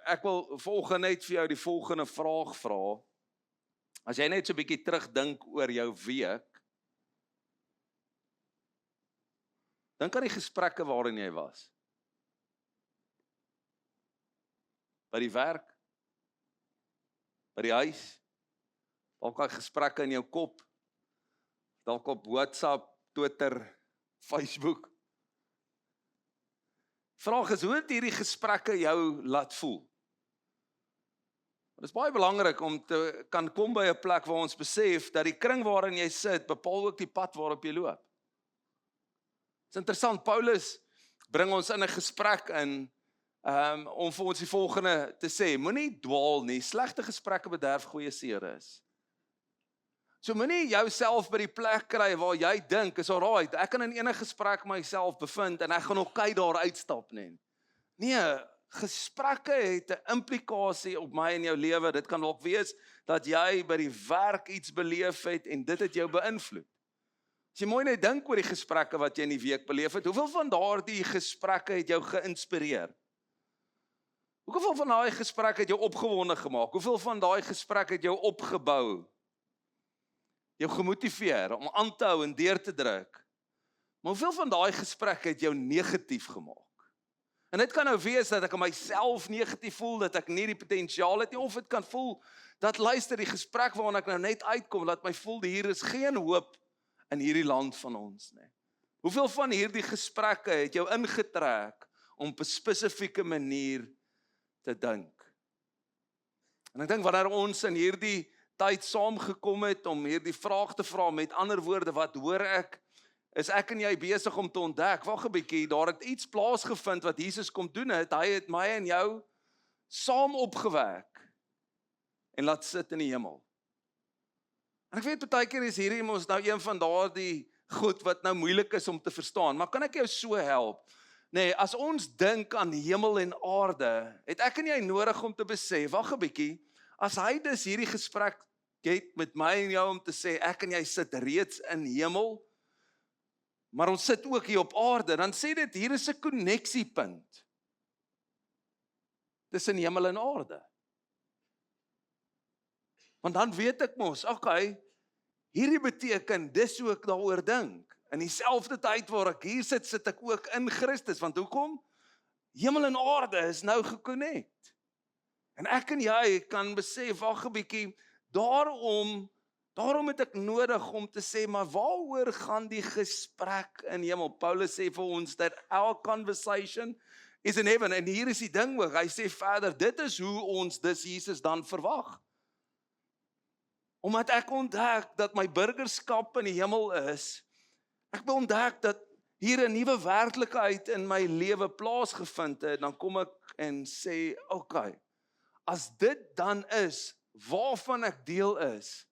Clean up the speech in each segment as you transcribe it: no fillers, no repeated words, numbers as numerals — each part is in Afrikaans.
ek wil vanoggend net vir jou die volgende vraag vra. As jy net so 'n bietjie terugdink oor jou week, dink aan die gesprekke waarin jy was. By die werk, by die huis, dalk al gesprekke in jou kop, dalk op WhatsApp, Twitter, Facebook. Vraag is, hoe het hierdie gesprekke jou laat voel? Dit is baie belangrik om te kan kom by 'n plek waar ons besef dat die kring waarin jy sit, bepaal ook die pad waarop jy loop. Dit is interessant, Paulus bring ons in 'n gesprek in, om vir ons die volgende te sê, moenie dwaal nie, slegte gesprekke bederf goeie seeres. So moenie jouself by die plek kry waar jy dink, is alright, ek kan in enige gesprek myself bevind, en ek gaan okay daar uitstap nie. Nee, gesprekke het 'n implikasie op my en jou lewe. Dit kan dalk wees dat jy by die werk iets beleef het en dit het jou beïnvloed. As jy mooi net dink oor die gesprekke wat jy in die week beleef het, hoeveel van daardie gesprekke het jou geïnspireer? Hoeveel van daai gesprekke het jou opgewonde gemaak? Hoeveel van daai gesprekke het jou opgebou? Jou gemotiveer om aan te hou en deur te druk? Maar hoeveel van daai gesprekke het jou negatief gemaak? En dit kan nou wees dat ek aan myself negatief voel, dat ek nie die potensiaal het nie, of dit kan voel, dat luister die gesprek waarna ek nou net uitkom, laat my voel, hier is geen hoop in hierdie land van ons nie. Hoeveel van hierdie gesprekke het jou ingetrek om op 'n spesifieke manier te dink? En ek dink wanneer ons in hierdie tyd saamgekom het om hierdie vraag te vra, met ander woorde, wat hoor ek? Is ek en jy besig om te ontdek, wag 'n bietjie, daar het iets plaasgevind wat Jesus kom doen het, hy het my en jou saam opgewek en laat sit in die hemel. En ek weet baie keer is hierdie mos nou een van daardie goed wat nou moeilik is om te verstaan, maar kan ek jou so help? Nee, as ons dink aan hemel en aarde, het ek en jy nodig om te besef, wag 'n bietjie, as hy dus hierdie gesprek het met my en jou om te sê, ek en jy sit reeds in hemel, maar ons sit ook hier op aarde, dan sê dit, hier is 'n koneksiepunt tussen hemel en aarde. Want dan weet ek mos, okay, hierdie beteken, dis hoe ek daaroor dink. In dieselfde tyd waar ek hier sit, sit ek ook in Christus, want hoekom? Hemel en aarde is nou gekonnekt. En ek en jy kan besef, wag 'n bietjie, daarom het ek nodig om te sê, maar waaroor gaan die gesprek in hemel? Paulus sê vir ons dat our conversation is in heaven, en hier is die ding ook, hy sê verder, dit is hoe ons dus Jesus dan verwag. Omdat ek ontdek dat my burgerskap in die hemel is, ek ontdek dat hier 'n nuwe werklikheid in my lewe plaasgevind het, dan kom ek en sê, okay, as dit dan is, waarvan ek deel is,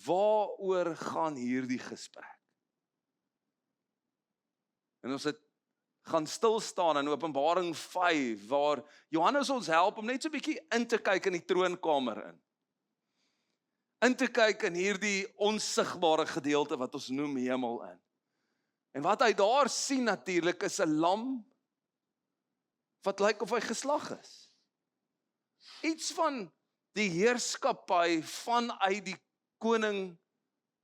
waaroor gaan hierdie gesprek? En ons het gaan stilstaan in Openbaring 5, waar Johannes ons help om net so 'n bietjie in te kyk in die troonkamer in te kyk in hierdie onsigbare gedeelte wat ons noem hemel in. En wat hy daar sien natuurlik is 'n lam wat lyk of hy geslag is. Iets van die heerskappy vanuit die koning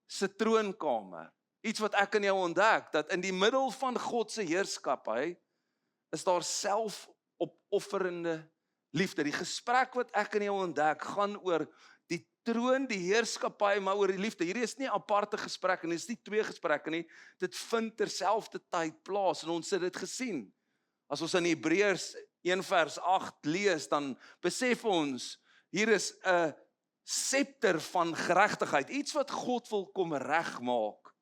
se troonkamer. Iets wat ek en jou ontdek, dat in die middel van God se heerskappy is daar selfopofferende liefde. Die gesprek wat ek en jou ontdek, gaan oor die troon, die heerskappy, maar oor die liefde. Hierdie is nie aparte gesprekke nie, dit is nie twee gesprekke nie, dit vind terselfdertyd plaas, en ons het dit gesien. As ons in Hebreërs 1 vers 8 lees, dan besef ons, hier is 'n scepter van geregtigheid, iets wat God wil kom regmaak.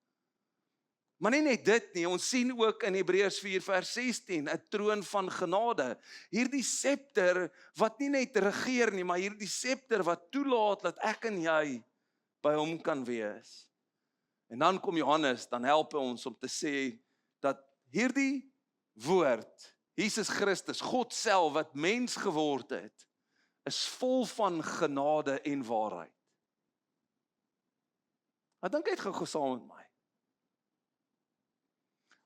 Maar nie net dit nie, ons sien ook in Hebreërs 4 vers 16, 'n troon van genade. Hierdie scepter wat nie net regeer nie, maar hierdie scepter wat toelaat dat ek en jy by hom kan wees. En dan kom Johannes, dan help hy ons om te sê, dat hierdie woord, Jesus Christus, God self wat mens geword het, is vol van genade en waarheid. Ek dink hy het gou saam met my.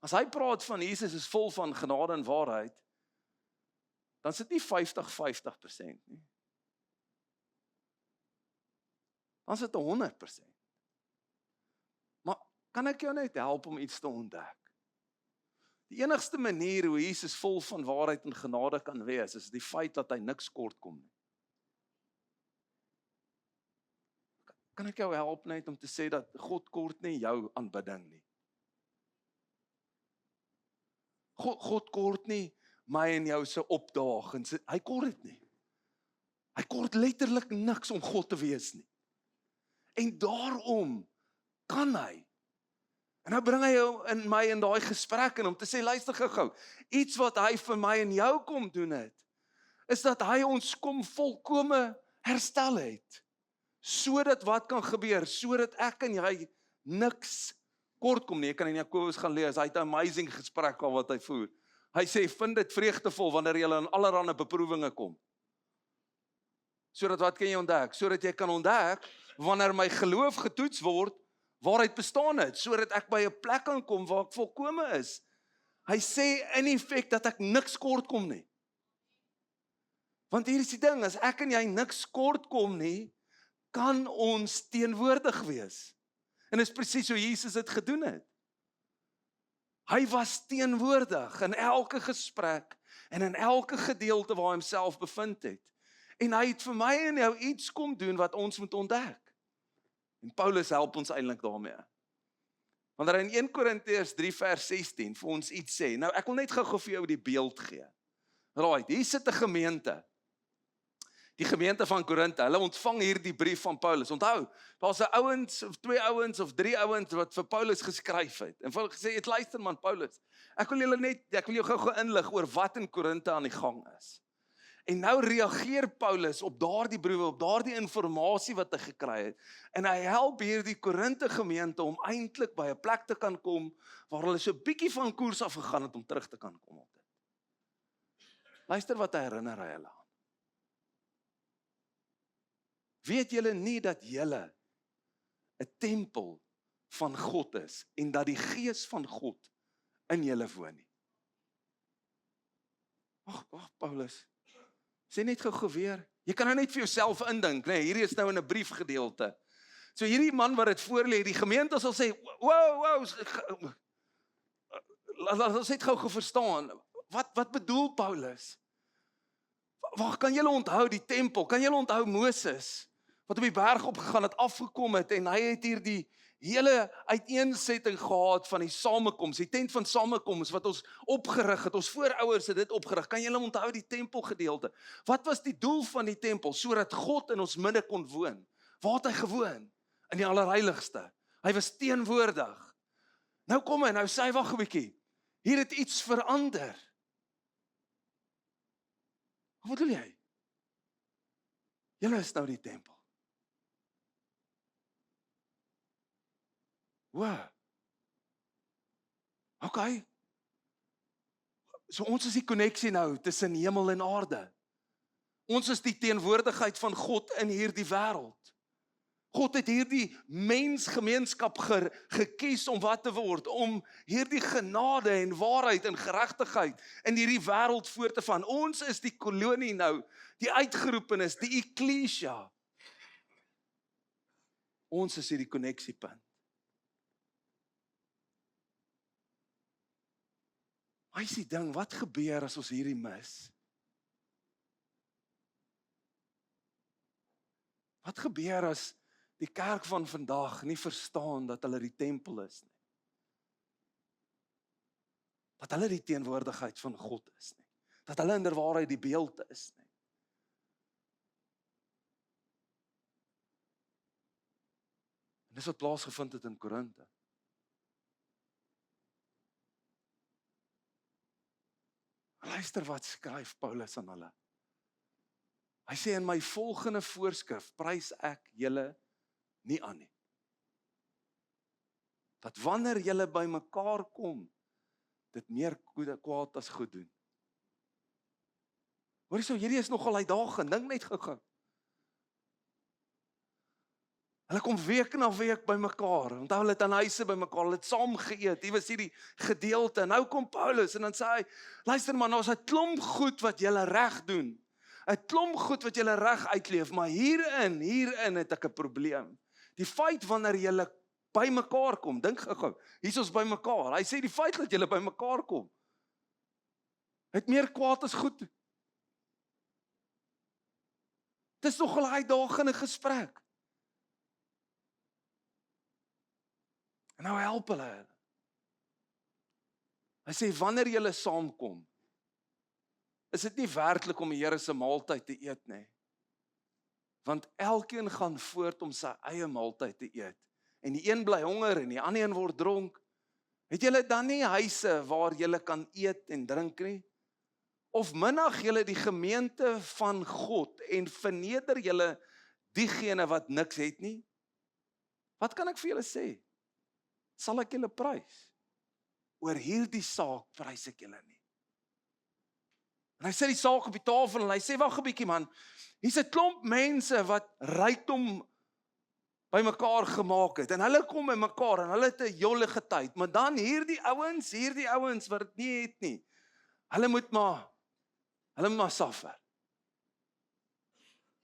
As hy praat van Jesus is vol van genade en waarheid, dan is dit nie 50-50% nie. Dan is dit 100%. Maar kan ek jou net help om iets te ontdek? Die enigste manier hoe Jesus vol van waarheid en genade kan wees, is die feit dat hy niks kort kom nie. Kan ek jou help net om te sê dat God kort nie jou aanbidding nie. God kort nie my en jou se opdaag, en hy kort dit nie. Hy kort letterlik niks om God te wees nie. En daarom kan hy. En nou bring hy jou in my in daai gesprek en om te sê, luister gou, iets wat hy vir my en jou kom doen het, is dat hy ons kom volkome herstel het. Sodat wat kan gebeur, sodat ek en jy niks kort kom nie. Ek kan in Jakobus gaan lees, hy het 'n amazing gesprek al wat hy voer. Hy sê, vind dit vreugdevol wanneer jy in allerlei beproewinge kom. Sodat wat kan jy ontdek? Sodat jy kan ontdek, wanneer my geloof getoets word, waaruit bestaan het, sodat ek by 'n plek kan kom waar ek volkome is. Hy sê in effek dat ek niks kort kom nie. Want hier is die ding, as ek en jy niks kort kom nie, kan ons teenwoordig wees. En dit is presies hoe Jesus dit gedoen het. Hy was teenwoordig in elke gesprek en in elke gedeelte waar hy homself bevind het. En hy het vir my en jou iets kom doen wat ons moet ontdek. En Paulus help ons eintlik daarmee. Wanneer hy in 1 Korintiërs 3 vers 16 vir ons iets sê. Nou ek wil net gou vir jou die beeld gee. Right, hier sit 'n gemeente. Die gemeente van Korinthe, hulle ontvang hierdie brief van Paulus. Onthou, daar's 'n ouens of 2 ouens of 3 ouens wat vir Paulus geskryf het. En hulle gesê het, luister man Paulus, ek wil jou gou inlig oor wat in Korinthe aan die gang is. En nou reageer Paulus op daardie briewe, op daardie inligting wat hy gekry het. En hy help hierdie Korinthe gemeente om eintlik by 'n plek te kan kom waar hulle so 'n bietjie van koers af gegaan het om terug te kan kom op dit. Luister wat hy herinner hy hulle. Weet julle nie dat julle 'n tempel van God is en dat die Gees van God in julle woon nie? Ag Paulus, sê net gou weer. Jy kan nou net vir jouself indink, nê? Hierdie is nou in 'n briefgedeelte. So hierdie man wat dit voorlê, die gemeente sal sê, "Wow, laat ons net gou verstaan. Wat bedoel Paulus? Waar kan julle onthou die tempel? Kan julle onthou Moses wat op die berg opgegaan het, afgekom het en hy het hier die hele uiteensetting gehad van die samekoms, die tent van samekoms wat ons opgerig het, ons voorouers het dit opgerig. Kan julle onthou die tempelgedeelte? Wat was die doel van die tempel? Sodat God in ons midde kon woon. Waar het hy gewoon? In die allerheiligste. Hy was teenwoordig. Nou kom hy, nou sê hy, wag 'n bietjie. Hier het iets verander. Wat bedoel jy? Julle is nou die tempel. Wow. Okay. So ons is die koneksie nou tussen hemel en aarde. Ons is die teenwoordigheid van God in hierdie wêreld. God het hierdie mensgemeenskap gekies om wat te word, om hierdie genade en waarheid en geregtigheid in hierdie wêreld voort te van. Ons is die kolonie nou, die uitgeroepenes, die eklesia. Ons is hierdie koneksiepunt. Hy is die ding, wat gebeur as ons hierdie mis? Wat gebeur as die kerk van vandag nie verstaan dat hulle die tempel is nie? Dat hulle die teenwoordigheid van God is nie? Dat hulle inderwaarheid die beeld is nie? En dis wat plaasgevind het in Korinthe. Luister wat skryf Paulus aan hulle. Hy sê in my volgende voorskrif prys ek julle nie aan nie. Dat wanneer julle by mekaar kom, dit meer kwaad as goed doen. Hoor jy so, hierdie is nogal uitdagend, dink net gou. Hulle kom week na week by mekaar. Onthou hulle het aan huise by mekaar, hulle het saam geëet. Hier was hierdie gedeelte. Nou kom Paulus en dan sê hy, luister man, daar's 'n klomp goed wat julle reg doen. 'n Klomp goed wat julle reg uitleef, maar hierin het ek 'n probleem. Die feit wanneer julle by mekaar kom, dink gou-gou, hier is ons by mekaar. Hy sê die feit dat julle by mekaar kom, het meer kwaad as goed. Dit is nogal 'n uitdagende gesprek. En nou help hulle. Hy sê, wanneer julle saamkom, is dit nie werklik om die Here se maaltyd te eet nie. Want elkeen gaan voort om sy eie maaltyd te eet. En die een bly honger en die ander een word dronk. Het julle dan nie huise waar julle kan eet en drink nie? Of minag julle die gemeente van God en verneder julle diegene wat niks het nie? Wat kan ek vir julle sê? Sal ek julle prys? Oor hierdie saak prys ek julle nie. En hy sit die saak op die tafel en hy sê, wag 'n bietjie man, hier's 'n klomp mense wat rykdom by mekaar gemaak het, en hulle kom by mekaar, en hulle het 'n jollige tyd, maar dan hierdie ouens wat dit nie het nie, hulle moet maar suffer.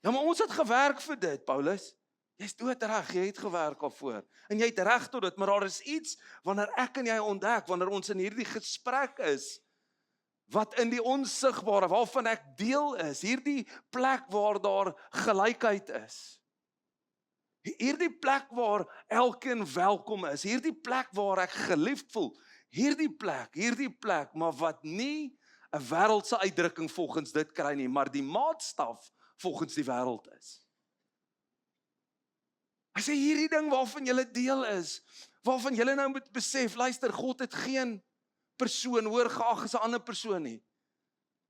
Ja, maar ons het gewerk vir dit, Paulus. Jy's doodreg, jy het gewerk daarvoor, en jy het reg tot dit, maar daar is iets, wanneer ek en jy ontdek, wanneer ons in hierdie gesprek is, wat in die onsigbare, waarvan ek deel is, hierdie plek waar daar gelykheid is, hierdie plek waar elkeen welkom is, hierdie plek waar ek geliefd voel, hierdie plek, maar wat nie 'n wêreldse uitdrukking volgens dit kry nie, maar die maatstaf volgens die wêreld is. Hy sê hierdie ding waarvan julle deel is, waarvan julle nou moet besef, luister, God het geen persoon hoër geag as 'n ander persoon nie.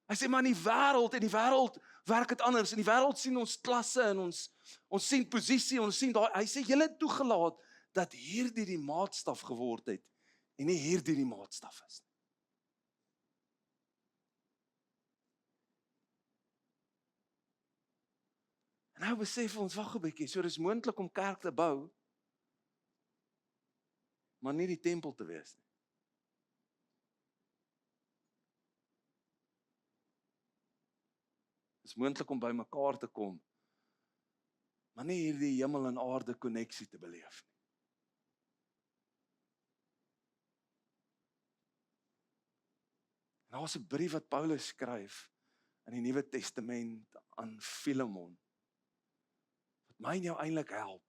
Hy sê, maar in die wêreld werk dit anders. In die wêreld sien ons klasse en ons sien posisie, ons sien daai. Hy sê, julle het toegelaat dat hierdie die maatstaf geword het en nie hierdie die maatstaf is nie. En nou besef ons, wag 'n bietjie, so dis moontlik om kerk te bou, maar nie die tempel te wees nie. Dis moontlik om by mekaar te kom, maar nie hierdie hemel en aarde koneksie te beleef nie. En daar is 'n brief wat Paulus skryf in die Nuwe Testament aan Filemon, wat my en jou eintlik help.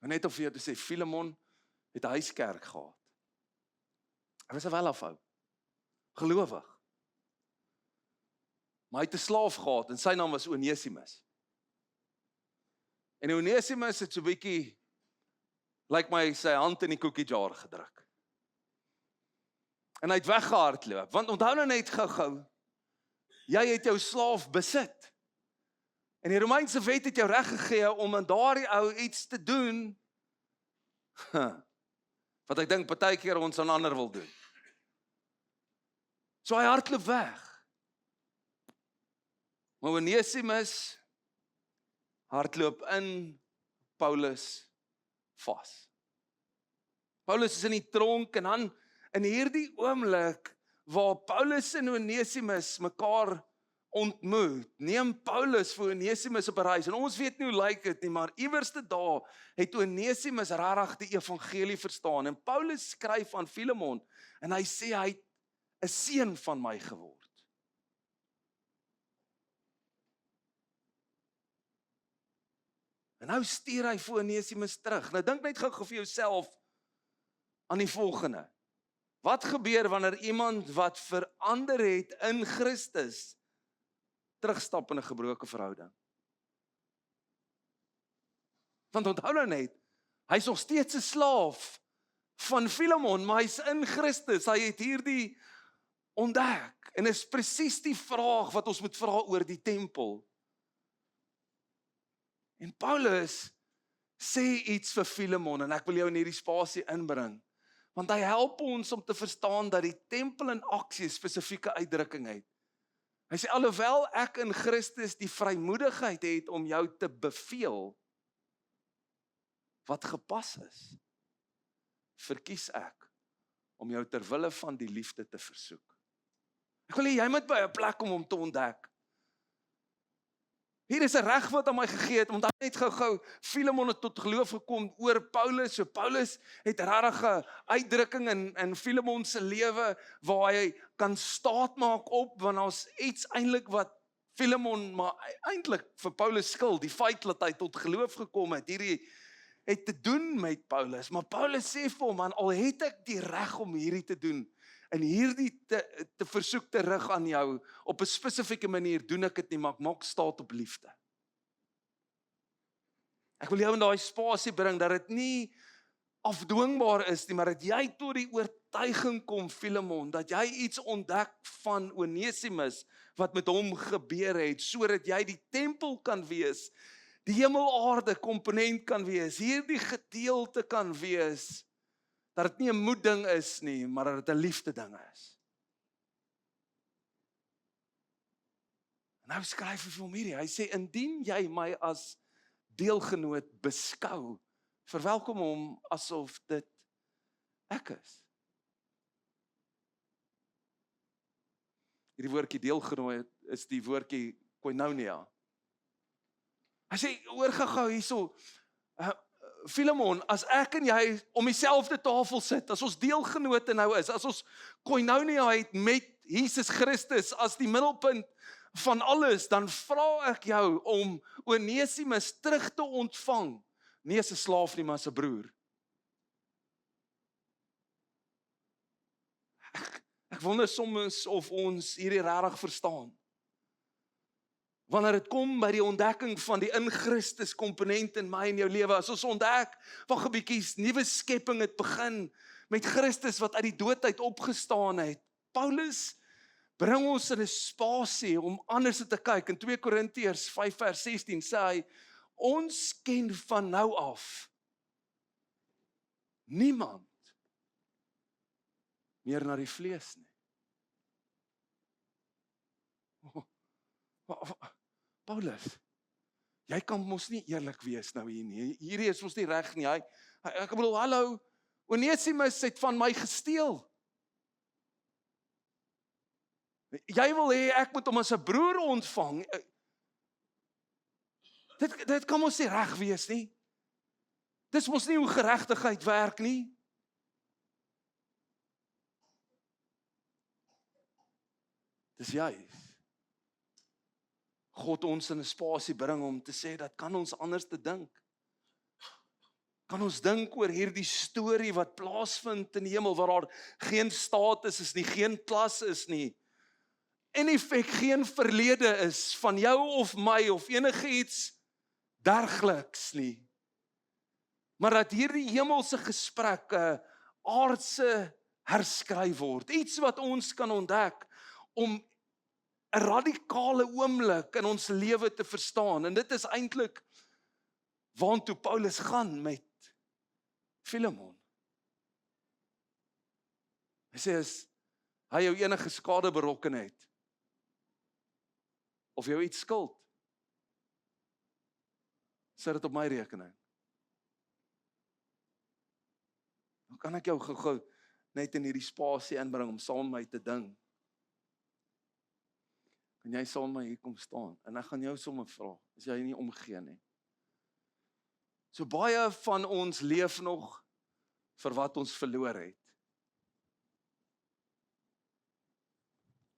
En net om vir jou te sê, Filemon het 'n huiskerk gehad. Hy was 'n welafhou, gelowig. Maar hy het 'n slaaf gehad en sy naam was Onesimus. En Onesimus het so 'n bietjie, lyk my, sy hand in die koekiejar gedruk. En hy het weggehardloop, want onthou nou net gou-gou, jy het jou slaaf besit. En die Romeinse wet het jou reg gegee om aan daardie ou iets te doen, wat ek dink partykeer ons aan ander wil doen. So hy hardloop weg. Maar Onesimus hardloop in Paulus vas. Paulus is in die tronk en dan in hierdie oomblik waar Paulus en Onesimus mekaar ontmoet, neem Paulus vir Onesimus op 'n reis. En ons weet nie hoe lyk dit nie, maar iewerste daar het Onesimus regtig die evangelie verstaan. En Paulus skryf aan Filemon en hy sê hy het 'n seun van my geword. En nou stuur hy vir Onesimus terug. Nou dink net gou vir jouself aan die volgende. Wat gebeur wanneer iemand wat verander het in Christus terugstap in 'n gebroke verhouding? Want onthou nou net, hy's nog steeds 'n slaaf van Filemon, maar hy's in Christus. Hy het hierdie ontdek. En is presies die vraag wat ons moet vra oor die tempel. En Paulus sê iets vir Filemon, en ek wil jou in hierdie spasie inbring, want hy help ons om te verstaan dat die tempel in aksie 'n spesifieke uitdrukking het. Hy sê, alhoewel ek in Christus die vrymoedigheid het om jou te beveel wat gepas is, verkies ek om jou ter wille van die liefde te versoek. Ek wil hê jy moet by 'n plek om hom te ontdek. Hier is 'n reg wat aan my gegee het, want hy het gou-gou Filemon het tot geloof gekom oor Paulus. So Paulus het regtig 'n uitdrukking in Filemon se lewe waar hy kan staatmaak op, want ons iets eintlik wat Filemon maar eintlik vir Paulus skuld, die feit dat hy tot geloof gekom het. Hierdie het te doen met Paulus, maar Paulus sê vir hom, man, al het ek die reg om hierdie te doen, en hierdie te versoek te rig aan jou, op 'n spesifieke manier doen ek dit nie, maar ek maak staat op liefde. Ek wil jou in daai spasie bring, dat dit nie afdwingbaar is nie, maar dat jy tot die oortuiging kom, Filemon, dat jy iets ontdek van Onesimus, wat met hom gebeur het, sodat jy die tempel kan wees, die hemel-aarde komponent kan wees, hierdie gedeelte kan wees, dat dit nie 'n moedding is nie, maar dat dit 'n liefde ding is. Nou skryf hy vir hom hierdie, hy sê, indien jy my as deelgenoot beskou, verwelkom hom asof dit ek is. Hierdie woordjie deelgenoot is die woordjie koinonia. Hy sê, hoor gou hierso, Filemon, as ek en jy om dieselfde tafel sit, as ons deelgenote nou is, as ons koinonia het met Jesus Christus as die middelpunt van alles, dan vra ek jou om Onesimus terug te ontvang, nie as 'n slaaf nie, maar as 'n broer. Ek wonder soms of ons hierdie regtig verstaan. Wanneer dit kom by die ontdekking van die in Christus komponent in my en jou lewe, as ons ontdek, wag 'n bietjie, nuwe skepping het begin met Christus wat uit die dood uit opgestaan het. Paulus bring ons in 'n spasie om anders te kyk. In 2 Korintiërs 5 vers 16 sê hy, ons ken van nou af niemand meer na die vlees nie. Paulus, jy kan mos nie eerlik wees nou hier nie. Hierdie is mos nie reg nie. Ek bedoel, hallo, Onesimus het van my gesteel. Jy wil hê ek moet hom as 'n broer ontvang. Dit kan mos nie reg wees nie. Dis mos nie hoe geregtigheid werk nie. Dis juis God ons in 'n spasie bring om te sê, dat kan ons anders te dink. Kan ons dink oor hierdie storie wat plaasvind in die hemel, waar daar geen status is nie, geen klas is nie, en in feite geen verlede is van jou of my of enigiets dergeliks nie. Maar dat hierdie hemelse gesprekke aardse herskryf word. Iets wat ons kan ontdek om 'n radikale oomblik in ons lewe te verstaan. En dit is eintlik waantoe Paulus gaan met Filemon. Hy sê, as hy jou enige skade berokken het, of jou iets skuld, sit dit op my rekening. Dan kan ek jou gou net in hierdie spasie inbring om saam met my te ding. Kan jy saam met my hier kom staan? En ek gaan jou sommer vra, as jy nie omgee nie. So baie van ons leef nog vir wat ons verloor het.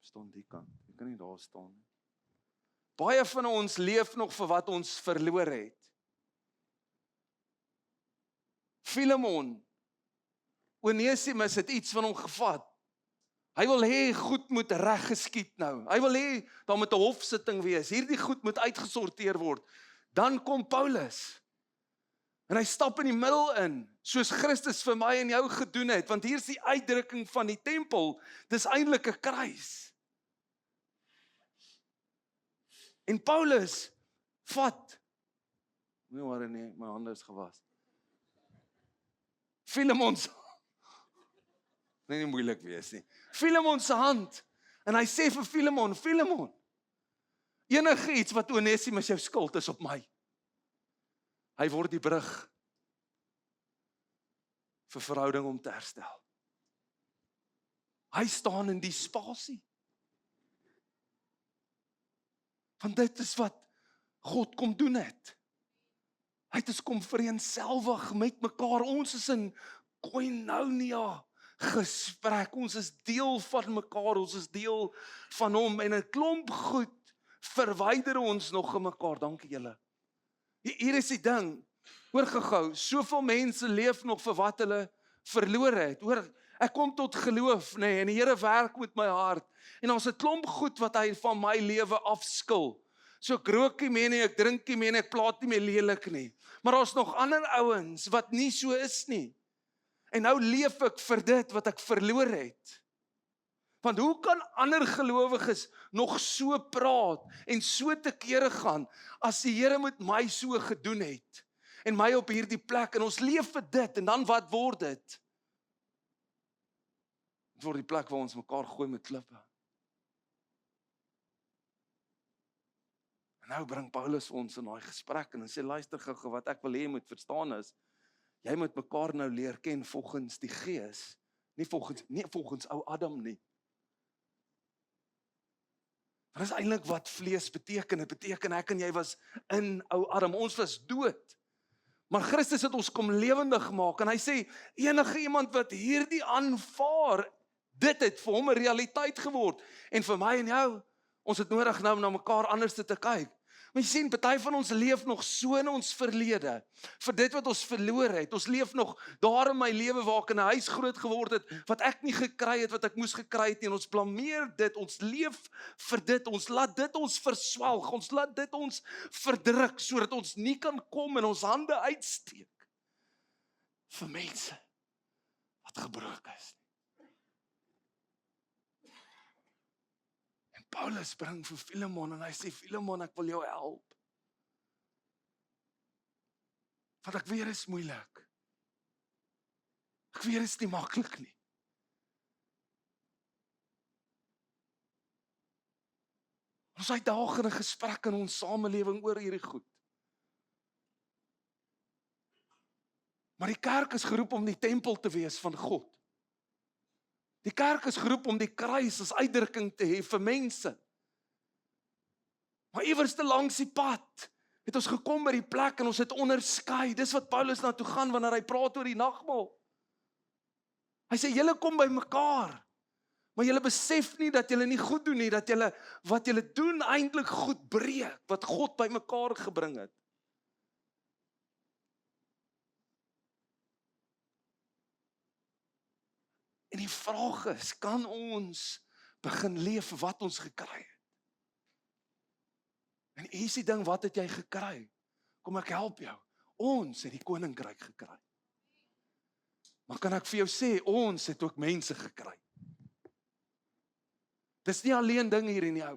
Staan die kant, jy kan nie daar staan nie. Baie van ons leef nog vir wat ons verloor het. Filemon, Onesimus het iets van hom gevat. Hy wil hê goed moet reg geskied nou. Hy wil hê daar moet 'n hofsitting wees. Hierdie goed moet uitgesorteer word. Dan kom Paulus. En hy stap in die middel in, soos Christus vir my en jou gedoen het, want hier is die uitdrukking van die tempel, dis eintlik 'n kruis. En Paulus vat, nie worry nie, my hande is gewas. Filemon se, nie moeilik wees nie. Filemon se hand, en hy sê vir Filemon, Enige iets wat Onesimus jou skuld is op my. Hy word die brug vir verhouding om te herstel. Hy staan in die spasie. Want dit is wat God kom doen het. Hy het ons kom vereenselwig met mekaar. Ons is in koinonia gesprek. Ons is deel van mekaar. Ons is deel van hom. En 'n klomp goed verwyder ons nog in mekaar. Dankie julle. Hier is die ding. Hoor gou, soveel mense leef nog vir wat hulle verloor het. Hoor, ek kom tot geloof, nee, en die Here werk met my hart. En ons 'n klomp goed wat hy van my lewe afskil. So ek rook nie meer nie, ek drink nie meer nie, ek praat nie meer lelik nie. Maar daar's nog ander ouens wat nie so is nie. En nou leef ek vir dit wat ek verloor het. Want hoe kan ander gelowiges nog so praat en so te kere gaan as die Here met my so gedoen het en my op hierdie plek en ons leef vir dit en dan wat word dit? Dit word die plek waar ons mekaar gooi met klippe. En nou bring Paulus ons in daai gesprek en hy sê luister gou wat ek wil hê jy moet verstaan is jy moet mekaar nou leer ken volgens die Gees, nie volgens ou Adam nie. Wat is eintlik wat vlees beteken? Dit beteken ek en jy was in ou Adam, ons was dood. Maar Christus het ons kom lewendig maak en hy sê enige iemand wat hierdie aanvaar, dit het vir hom 'n realiteit geword. En vir my en jou, ons het nodig nou na mekaar anders te kyk. Maar jy sien, party van ons leef nog so in ons verlede, vir dit wat ons verloor het. Ons leef nog daar in my lewe waar ek in 'n huis groot geword het, wat ek nie gekry het, wat ek moes gekry het nie. En ons blameer dit, ons leef vir dit, ons laat dit ons verswelg, ons laat dit ons verdruk, sodat ons nie kan kom en ons hande uitsteek vir mense wat gebroken is. Paulus bring vir Filemon en hy sê, Filemon, ek wil jou help. Want ek weet is moeilik. Ek weet is nie maklik nie. Ons uitdagende gesprek in ons samelewing oor hierdie goed. Maar die kerk is geroep om die tempel te wees van God. Die kerk is geroep om die kruis as uitdrukking te hê vir mense. Maar iewers te langs die pad het ons gekom by die plek en ons het onderskei. Dis wat Paulus na toe gaan wanneer hy praat oor die nagmaal. Hy sê julle kom by mekaar, maar julle besef nie dat julle nie goed doen nie, dat julle wat julle doen eintlik goed breek, wat God by mekaar gebring het. En die vraag is, kan ons begin leef wat ons gekry het? En hier is die ding, wat het jy gekry? Kom ek help jou. Ons het die koninkryk gekry. Maar kan ek vir jou sê, ons het ook mense gekry. Dis nie alleen ding hier in jou.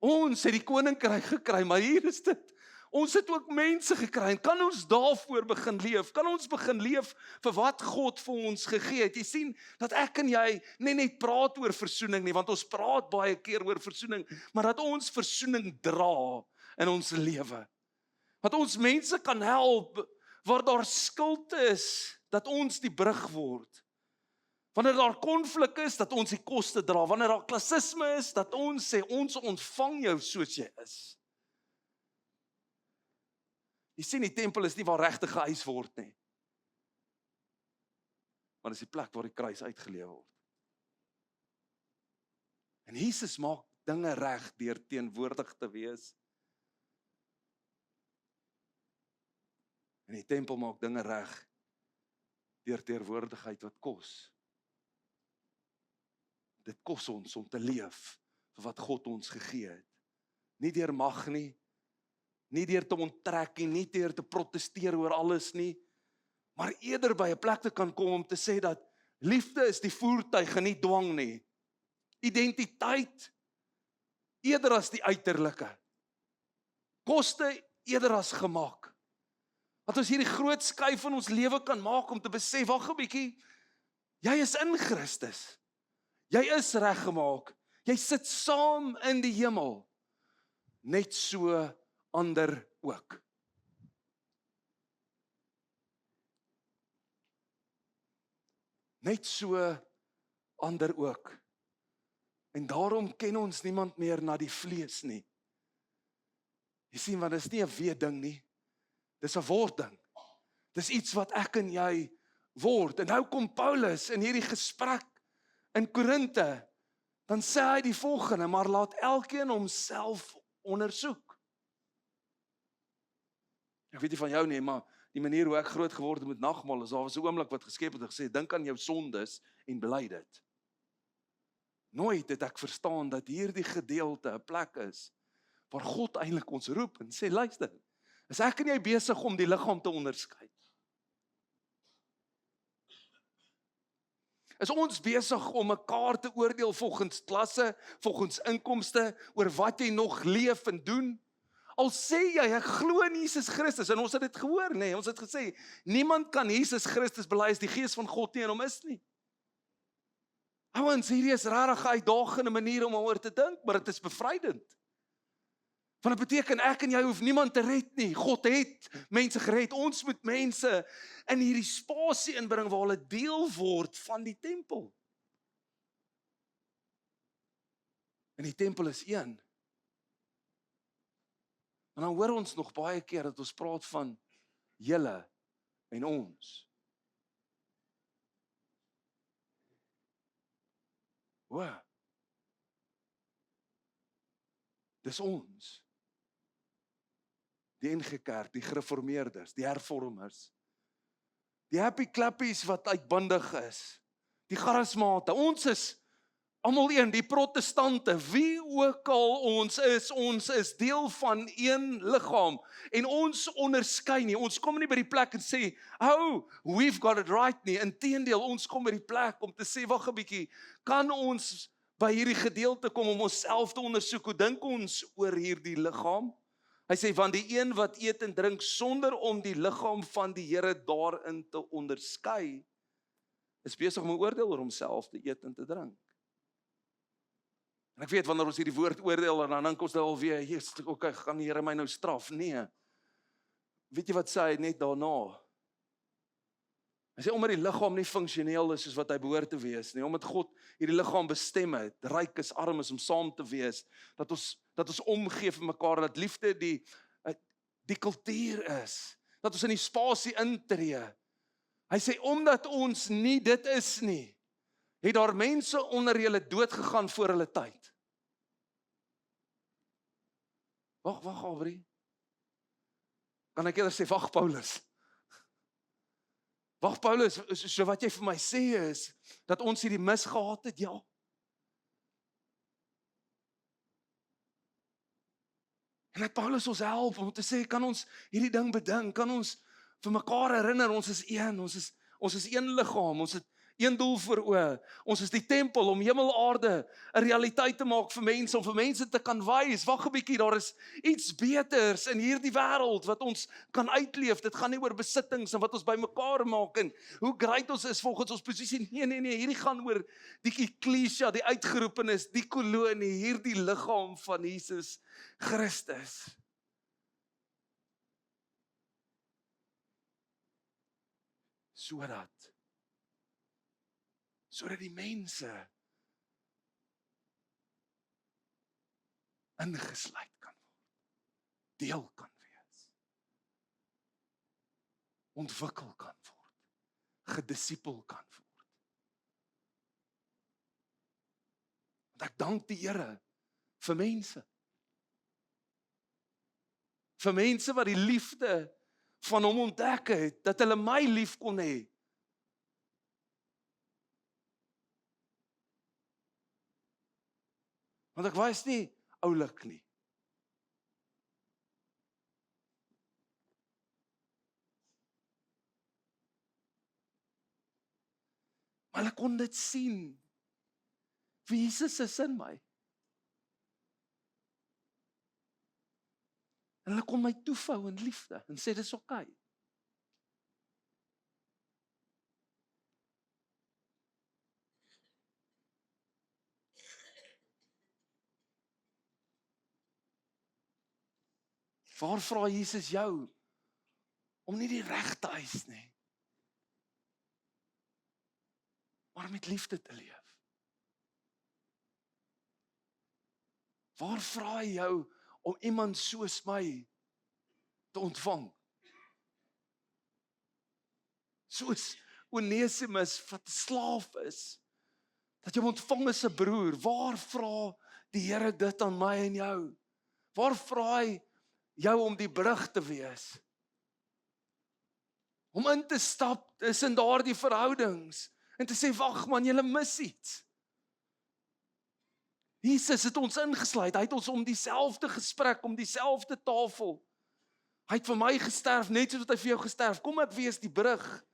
Ons het die koninkryk gekry, maar hier is dit. Ons het ook mense gekry en kan ons daarvoor begin leef? Kan ons begin leef vir wat God vir ons gegee het? Jy sien dat ek en jy nie net praat oor versoening nie, want ons praat baie keer oor versoening, maar dat ons versoening dra in ons lewe. Dat ons mense kan help waar daar skuld is, dat ons die brug word. Wanneer daar konflik is, dat ons die koste dra. Wanneer daar klassisme is, dat ons sê ons ontvang jou soos jy is. Jy sien, die tempel is nie waar regtig geëis word nie. Maar dit is die plek waar die kruis uitgeleef word. En Jesus maak dinge reg deur teenwoordig te wees. En die tempel maak dinge reg deur teenwoordigheid wat kos. Dit kos ons om te leef vir wat God ons gegee het. Nie deur mag nie, nie deur te onttrek nie deur te protesteer oor alles nie, maar eerder by 'n plek te kan kom om te sê dat liefde is die voertuig en nie dwang nie. Identiteit eerder as die uiterlike. Koste eerder as gemak. Dat ons hierdie groot skuif in ons lewe kan maak om te besef, wag 'n bietjie, jy is in Christus. Jy is reggemaak. Jy sit saam in die hemel. Net so ander ook. Net so ander ook. En daarom ken ons niemand meer na die vlees nie. Jy sien, want dit is nie 'n wee ding nie. Dis 'n word ding. Dis iets wat ek en jy word. En nou kom Paulus in hierdie gesprek in Korinte, dan sê hy die volgende, maar laat elkeen homself ondersoek. Ek weet nie van jou nie, maar die manier hoe ek groot geword het met nagmaal, is daar was 'n oomblik wat geskep het en gesê, dink aan jou sondes en bely dit. Nooit het ek verstaan dat hierdie gedeelte 'n plek is waar God eintlik ons roep en sê, luister, is ek en jy besig om die liggaam te onderskei? Is ons besig om mekaar te oordeel volgens klasse, volgens inkomste, oor wat jy nog leef en doen? Al sê jy, ek glo in Jesus Christus, en ons het dit gehoor, nee, ons het gesê, niemand kan Jesus Christus bely as die Gees van God nie in hom is nie. Ouens, hierdie is regtig 'n uitdagende manier om oor te dink, maar dit is bevrydend. Want dit beteken ek en jy hoef niemand te red nie. God het mense gered. Ons moet mense in hierdie spasie inbring waar hulle deel word van die tempel. En die tempel is een. En dan hoor ons nog baie keer dat ons praat van julle en ons. Wow. Dis ons. Die NG Kerk, die gereformeerdes, die hervormers, die happy klappies wat uitbundig is, die charismate, ons is almal een, die protestante, wie ook al ons is deel van een liggaam, en ons onderskei nie, ons kom nie by die plek en sê, oh, we've got it right nie, inteendeel, ons kom by die plek om te sê, wag 'n bietjie, kan ons by hierdie gedeelte kom om onsself te ondersoek, hoe dink ons oor hierdie liggaam? Hy sê, want die een wat eet en drink sonder om die liggaam van die Here daarin te onderskei, is besig om 'n oordeel oor homself te eet en te drink. En ek weet, wanneer ons hierdie woord oordeel, en dan dink ons alweer, Jesus, okay, gaan die Here my nou straf? Nee. Weet jy wat sê hy net daarna? Hy sê, omdat die liggaam nie funksioneel is soos wat hy behoort te wees nie, omdat God hierdie liggaam bestem het, ryk is, arm is, om saam te wees, dat ons omgee vir mekaar, dat liefde die kultuur is, dat ons in die spasie intree. Hy sê, omdat ons nie dit is nie, het daar mense onder julle dood gegaan voor hulle tyd. Wag, Aubrey. Kan ek eerder sê, wag Paulus. Wag Paulus, so wat jy vir my sê is, dat ons hierdie mis gehad het, ja. En dat Paulus ons help om te sê, kan ons hierdie ding bedink, kan ons vir mekaar herinner, ons is een, ons is een liggaam, ons het een doel voor oë. Ons is die tempel om hemel aarde 'n realiteit te maak vir mense, om vir mense te kan wys, wag 'n bietjie, daar is iets beters in hierdie wêreld wat ons kan uitleef. Dit gaan nie oor besittings en wat ons bymekaar maak en hoe great ons is volgens ons posisie. Nee, hierdie gaan oor die eklesia, die uitgeroepenes, die kolonie, hierdie liggaam van Jesus Christus. Sodat die mense ingesluit kan word, deel kan wees, ontwikkel kan word, gedisipel kan word. Want ek dank die Here vir mense. Vir mense wat die liefde van hom ontdek het, dat hulle my lief kon hê. Want ek was nie oulik nie. Maar hulle kon dit sien. Wie Jesus is in my. En hulle kon my toevou in liefde en sê dis oké. Waar vra Jesus jou om nie die regte eis nie, maar met liefde te leef? Waar vra hy jou om iemand soos my te ontvang? Soos Onesimus wat 'n slaaf is, dat jy hom ontvang as 'n broer. Waar vra die Here dit aan my en jou? Waar vra hy jou om die brug te wees? Om in te stap is in daardie verhoudings en te sê, wag man, julle mis iets. Jesus het ons ingesluit, hy het ons om dieselfde gesprek, om dieselfde tafel. Hy het vir my gesterf, net soos wat hy vir jou gesterf. Kom ek wees die brug.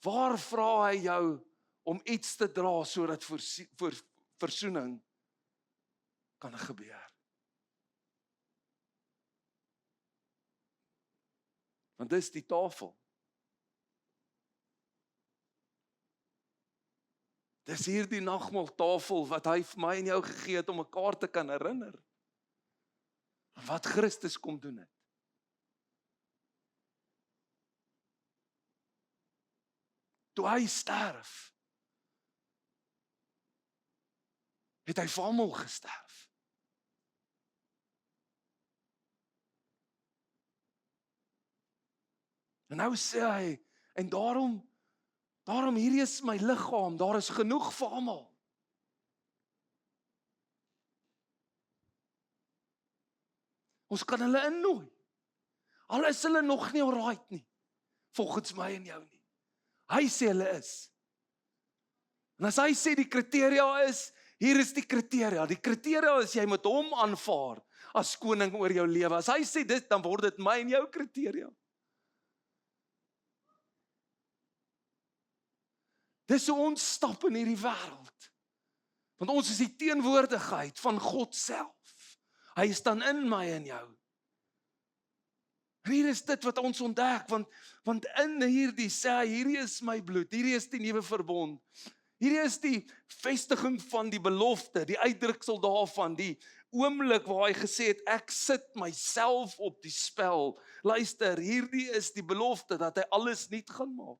Waar vra hy jou om iets te dra sodat versoening kan gebeur? Want dis die tafel. Dis hierdie nagmaaltafel wat hy vir my en jou gegee het om mekaar te kan herinner wat Christus kom doen het. Toe hy sterf, het hy vir almal gesterf. En nou sê hy, en daarom hierdie is my liggaam, daar is genoeg vir almal. Ons kan hulle innooi. Al is hulle nog nie alright nie, volgens my en jou nie. Hy sê hulle is. En as hy sê die kriteria is, hier is die kriteria. Die kriteria is jy moet hom aanvaar as koning oor jou lewe. As hy sê dit, dan word dit my en jou kriteria. Dis hoe ons stap in hierdie wêreld. Want ons is die teenwoordigheid van God self. Hy is dan in my en jou. En hier is dit wat ons ontdek, want in hierdie sê hy, hierdie is my bloed, hierdie is die nuwe verbond. Hierdie is die vestiging van die belofte, die uitdruksel daarvan, die oomblik waar hy gesê het, ek sit myself op die spel. Luister, hierdie is die belofte dat hy alles nuut gaan maak.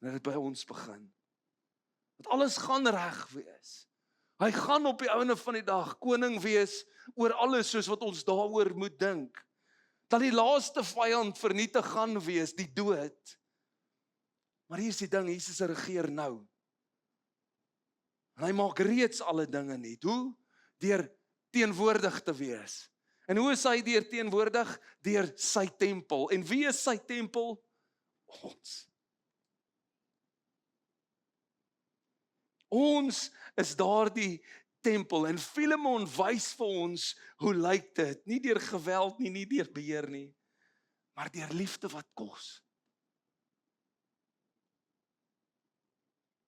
En dit by ons begin. Dat alles gaan reg wees. Hy gaan op die einde van die dag koning wees oor alles soos wat ons daaroor moet dink. Dat die laaste vyand vernietig gaan wees, die dood. Maar hier is die ding, Jesus regeer nou. En hy maak reeds alle dinge nuut. Hoe? Deur teenwoordig te wees. En hoe is hy deur teenwoordig? Deur sy tempel. En wie is sy tempel? Ons. Ons is daardie tempel en Filemon wys vir ons hoe lyk dit, nie deur geweld nie, nie deur beheer nie, maar deur liefde wat kos.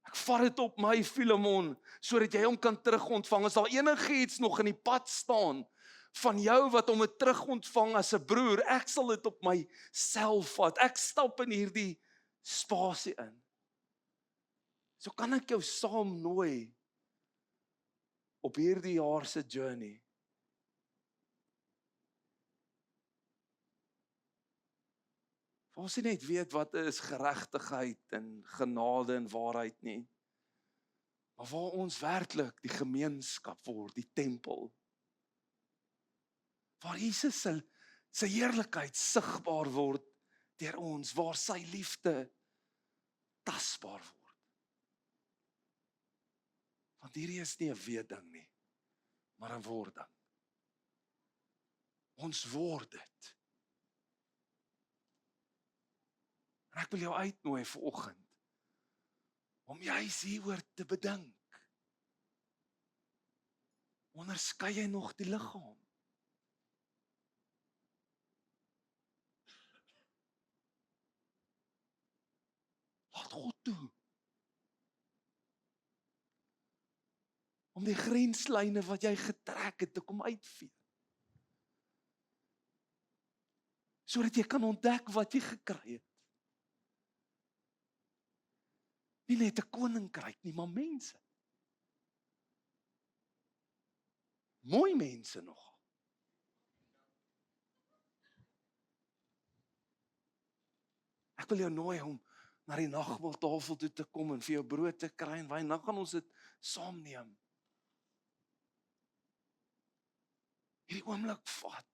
Ek vat dit op my Filemon, sodat jy hom kan terugontvang. As daar enigiets nog in die pad staan van jou wat hom het terugontvang as 'n broer, ek sal dit op myself vat. Ek stap in hierdie spasie in. So kan ek jou saam nooi op hierdie jaar se journey. Ons nie net weet wat is geregtigheid en genade en waarheid nie, maar waar ons werklik die gemeenskap word, die tempel. Waar Jesus sy heerlikheid sigbaar word deur ons, waar sy liefde tasbaar word. Want hierdie is nie 'n weet-ding nie, maar 'n word-ding. Ons word dit. En ek wil jou uitnooi vanoggend om juis hieroor te bedink. Onderskei jy nog die liggaam? Laat God toe. Om die grenslyne wat jy getrek het te kom uitvee. Sodat jy kan ontdek wat jy gekry het. Nie net 'n koninkryk nie, maar mense. Mooi mense nog. Ek wil jou nooi om na die nagmaaltafel toe te kom en vir jou brood te kry en wyn, dan gaan ons dit saamneem. Hierdie oomblik vat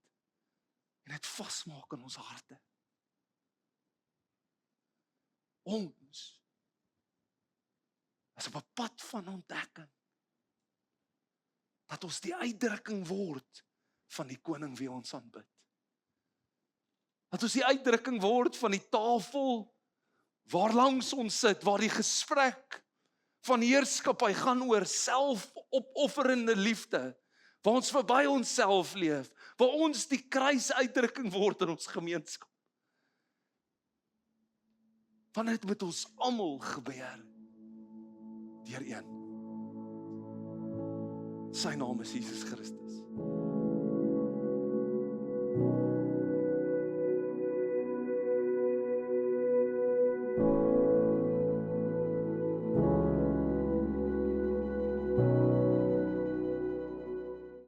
en dit vasmaak in ons harte. Ons is op 'n pad van ontdekking, dat ons die uitdrukking word van die koning wie ons aanbid. Dat ons die uitdrukking word van die tafel waar langs ons sit, waar die gesprek van heerskappy gaan oor selfopofferende liefde, waar ons verby onsself leef, waar ons die kruisuitdrukking word in ons gemeenskap. Want dit moet ons almal gebeur deur een. Sy naam is Jesus Christus.